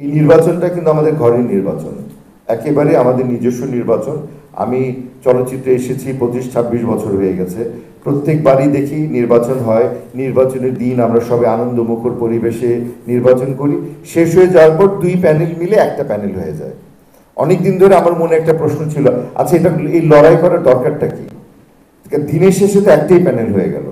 এই নির্বাচনটা কিন্তু আমাদের ঘরের নির্বাচন, একেবারে আমাদের নিজস্ব নির্বাচন। আমি চলচ্চিত্রে এসেছি 25-26 বছর হয়ে গেছে। প্রত্যেকবারই দেখি নির্বাচন হয়, নির্বাচনের দিন আমরা সবাই আনন্দমুখর পরিবেশে নির্বাচন করি, শেষ হয়ে যাওয়ার পর দুই প্যানেল মিলে একটা প্যানেল হয়ে যায়। অনেক দিন ধরে আমার মনে একটা প্রশ্ন ছিল, আচ্ছা এটা এই লড়াই করার দরকারটা কি? দিনের শেষে তো একটাই প্যানেল হয়ে গেল,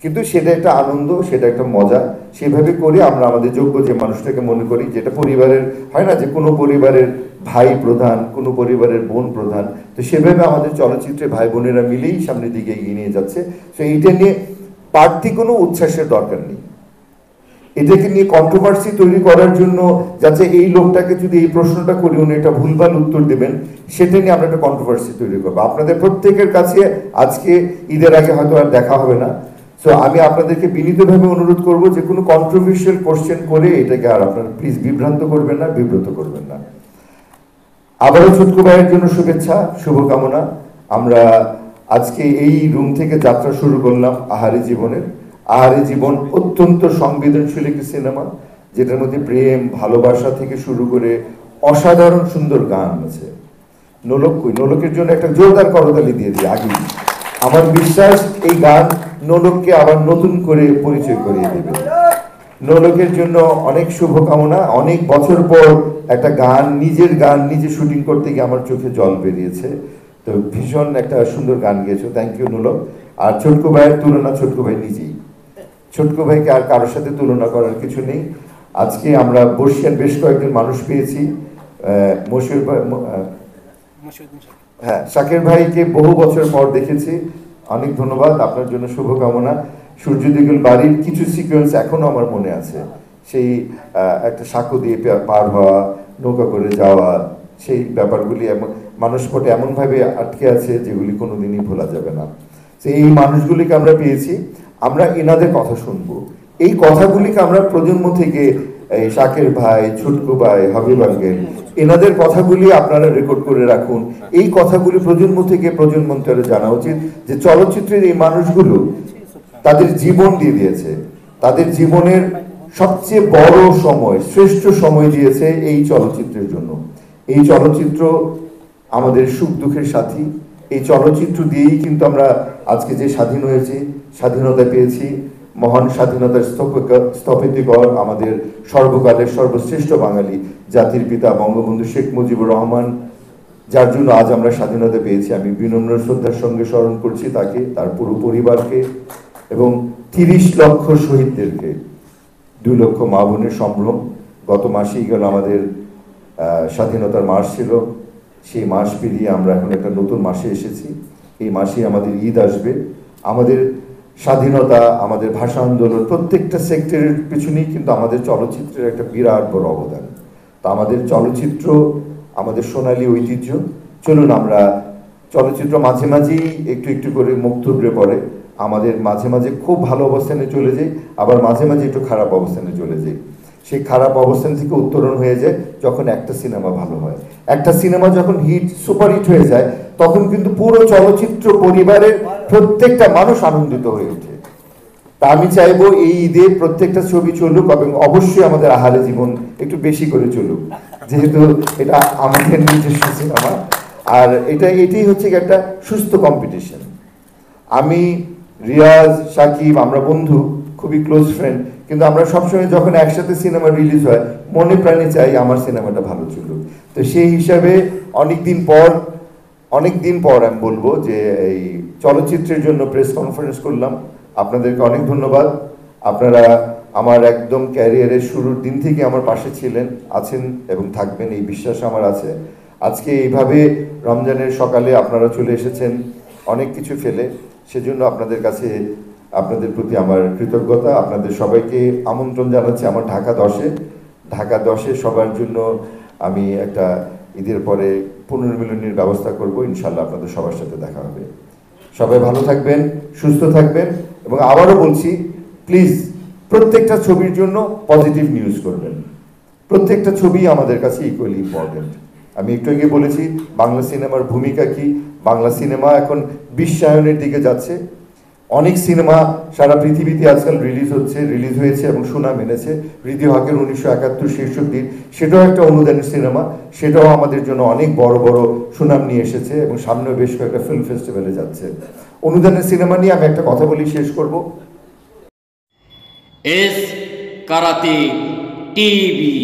কিন্তু সেটা একটা আনন্দ, সেটা একটা মজা। সেভাবে করে আমরা আমাদের যোগ্য যে মানুষটাকে মনে করি, যেটা পরিবারের হয় না যে কোনো পরিবারের ভাই প্রধান, কোনো পরিবারের বোন প্রধান, তো সেভাবে আমাদের চলচ্চিত্রে ভাই বোনেরা মিলেই সামনের দিকে এগিয়ে নিয়ে যাচ্ছে। তো এইটা নিয়ে প্রার্থী কোনো উচ্ছ্বাসের দরকার নেই। এটাকে নিয়ে কন্ট্রোভার্সি তৈরি করার জন্য, যাতে এই লোকটাকে যদি এই প্রশ্নটা করি উনি এটা ভুলভাল উত্তর দেবেন, সেটা নিয়ে আমরা একটা কন্ট্রোভার্সি তৈরি করবো। আপনাদের প্রত্যেকের কাছে আজকে ঈদের আগে হয়তো আর দেখা হবে না, সো আমি আপনাদেরকে বিনীতভাবে অনুরোধ করব যে কোনো কন্ট্রোভার্সিয়াল কোশ্চেন করে এটাকে আর আপনারা প্লিজ বিভ্রান্ত করবেন না, বিব্রত করবেন না। আবারও ছুটকু ভাইয়ের জন্য শুভেচ্ছা, শুভকামনা। আমরা আজকে এই রুম থেকে যাত্রা শুরু করলাম আহারি জীবনের। আহারি জীবন অত্যন্ত সংবেদনশীল একটি সিনেমা, যেটার মধ্যে প্রেম, ভালোবাসা থেকে শুরু করে অসাধারণ সুন্দর গান আছে। নোলকের জন্য একটা জোরদার করতালি দিয়ে দিই আগেই। আমার বিশ্বাস এই গান নোলককে আবার নতুন করে পরিচয় করিয়ে দেবে। নোলকের জন্য অনেক শুভকামনা। অনেক বছর পর একটা গান, নিজের গান নিজে শুটিং করতে গিয়ে আমার চোখে জল বেরিয়েছে। তো ভীষণ একটা সুন্দর গান গেয়েছো, থ্যাংক ইউ নোলক। আর ছোটকু ভাইয়ের তুলনা ছোটকু ভাই নিজেই, ছোটকু ভাইকে আর কারোর সাথে তুলনা করার কিছু নেই। আজকে আমরা বর্ষিয়ান বেশ কয়েকজন মানুষ পেয়েছি। মশিউর ভাই, হ্যাঁ, শাকের ভাইকে বহু বছর পর দেখেছি, অনেক ধন্যবাদ, আপনার জন্য শুভকামনা। সূর্য দিগুল বাড়ির কিছু সিকোয়েন্স এখনো আমার মনে আছে, সেই একটা সাঁকো দিয়ে পার হওয়া, নৌকা করে যাওয়া, সেই ব্যাপারগুলি এমন মানুষপটে এমনভাবে আটকে আছে যেগুলি কোনোদিনই ভোলা যাবে না। তো এই মানুষগুলিকে আমরা পেয়েছি, আমরা এনাদের কথা শুনবো। এই কথাগুলিকে আমরা প্রজন্ম থেকে, এই শাকের ভাই, ছুটকু ভাই, হাবিব আঙ্কেল, এনাদের কথাগুলি আপনারা রেকর্ড করে রাখুন। এই কথাগুলি প্রজন্ম থেকে প্রজন্মান্তরে জানা উচিত যে চলচ্চিত্রের এই মানুষগুলো তাদের জীবন দিয়ে দিয়েছে, তাদের জীবনের সবচেয়ে বড় সময়, শ্রেষ্ঠ সময় দিয়েছে এই চলচ্চিত্রের জন্য। এই চলচ্চিত্র আমাদের সুখ দুঃখের সাথী। এই চলচ্চিত্র দিয়েই কিন্তু আমরা আজকে যে স্বাধীন হয়েছি, স্বাধীনতা পেয়েছি। মহান স্বাধীনতার স্থপতিকর আমাদের সর্বকালের সর্বশ্রেষ্ঠ বাঙালি জাতির পিতা বঙ্গবন্ধু শেখ মুজিবুর রহমান, যার জন্য আজ আমরা স্বাধীনতা পেয়েছি। আমি বিনম্র শ্রদ্ধার সঙ্গে স্মরণ করছি তাকে, তার পুরো পরিবারকে এবং 30 লক্ষ শহীদদেরকে। 2 লক্ষ মা বোনের সম্ভ্রম। গত মাসেই গেল আমাদের স্বাধীনতার মাস ছিল, সেই মাস পেরিয়ে আমরা এখন একটা নতুন মাসে এসেছি। এই মাসেই আমাদের ঈদ আসবে। আমাদের স্বাধীনতা, আমাদের ভাষা আন্দোলন, প্রত্যেকটা সেক্টরের পিছনেই কিন্তু আমাদের চলচ্চিত্রের একটা বিরাট বড় অবদান। তা আমাদের চলচ্চিত্র আমাদের সোনালী ঐতিহ্য। চলুন আমরা চলচ্চিত্র মাঝে মাঝেই একটু একটু করে মুখ থুবড়ে পড়ে, আমাদের মাঝে মাঝে খুব ভালো অবস্থানে চলে যায়, আবার মাঝে মাঝে একটু খারাপ অবস্থানে চলে যায়। সেই খারাপ অবস্থান থেকে উত্তরণ হয়ে যায় যখন একটা সিনেমা ভালো হয়। একটা সিনেমা যখন হিট, সুপারহিট হয়ে যায়, তখন কিন্তু পুরো চলচ্চিত্র পরিবারের প্রত্যেকটা মানুষ আনন্দিত হয়ে ওঠে। তা আমি চাইবো এই ঈদে প্রত্যেকটা ছবি চলুক, এবং অবশ্যই আমাদের আহারে জীবন একটু বেশি করে চলুক, যেহেতু এটা আমাদের নিজস্ব সিনেমা। আর এটাই হচ্ছে একটা সুস্থ কম্পিটিশন। আমি, রিয়াজ, সাকিব, আমরা বন্ধু, খুবই ক্লোজ ফ্রেন্ড, কিন্তু আমরা সবসময় যখন একসাথে সিনেমা রিলিজ হয় মনে প্রাণে চাই আমার সিনেমাটা ভালো চলুক। তো সেই হিসাবে অনেকদিন পর আমি বলবো যে এই চলচ্চিত্রের জন্য প্রেস কনফারেন্স করলাম। আপনাদেরকে অনেক ধন্যবাদ। আপনারা আমার একদম ক্যারিয়ারের শুরুর দিন থেকে আমার পাশে ছিলেন, আছেন এবং থাকবেন, এই বিশ্বাস আমার আছে। আজকে এইভাবে রমজানের সকালে আপনারা চলে এসেছেন অনেক কিছু ফেলে, সেজন্য আপনাদের কাছে, আপনাদের প্রতি আমার কৃতজ্ঞতা। আপনাদের সবাইকে আমন্ত্রণ জানাচ্ছি আমার ঢাকা 10-এ সবার জন্য আমি একটা ঈদের পরে পুনর্মিলনীর ব্যবস্থা করব। ইনশাল্লাহ আপনাদের সবার সাথে দেখা হবে। সবাই ভালো থাকবেন, সুস্থ থাকবেন, এবং আবারও বলছি প্লিজ প্রত্যেকটা ছবির জন্য পজিটিভ নিউজ করবেন। প্রত্যেকটা ছবি আমাদের কাছে ইকুয়ালি ইম্পর্টেন্ট। আমি একটু আগে বলেছি বাংলা সিনেমার ভূমিকা কি। বাংলা সিনেমা এখন বিশ্বায়নের দিকে যাচ্ছে। অনেক সিনেমা সারা পৃথিবীতে আজকাল রিলিজ হয়েছে এবং সুনাম এনেছে। হৃদয় হকের 1971 শেষুদ্দিন, সেটাও একটা অনুদানের সিনেমা, সেটাও আমাদের জন্য অনেক বড় বড় সুনাম নিয়ে এসেছে এবং সামনেও বেশ কয়েকটা ফিল্ম ফেস্টিভ্যালে যাচ্ছে। অনুদানের সিনেমা নিয়ে আমি একটা কথা বলি, শেষ করব। S karate TV.